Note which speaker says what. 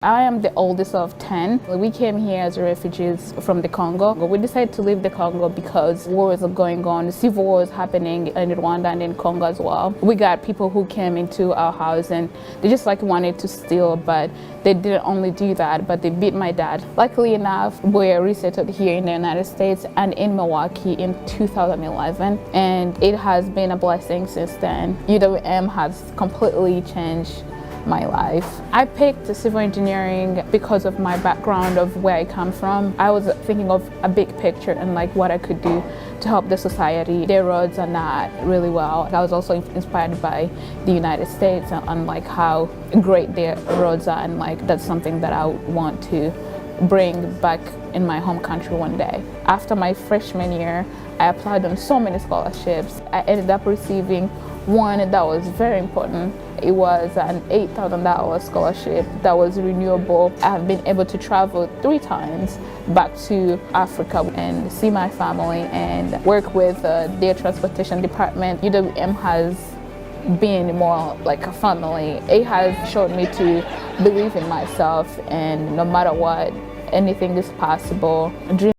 Speaker 1: I am the oldest of 10. We came here as refugees from the Congo. We decided to leave the Congo because wars are going on, civil wars happening in Rwanda and in Congo as well. We got people who came into our house and they just wanted to steal, but they didn't only do that, but they beat my dad. Luckily enough, we're resettled here in the United States and in Milwaukee in 2011, and it has been a blessing since then. UWM has completely changed my life. I picked civil engineering because of my background of where I come from. I was thinking of a big picture and what I could do to help the society. Their roads are not really well. I was also inspired by the United States and how great their roads are, and that's something that I want to bring back in my home country one day. After my freshman year, I applied on so many scholarships. I ended up receiving one that was very important. It was an $8,000 scholarship that was renewable. I have been able to travel 3 times back to Africa and see my family and work with their transportation department. UWM has been more like a family. It has showed me to believe in myself, and no matter what, anything is possible.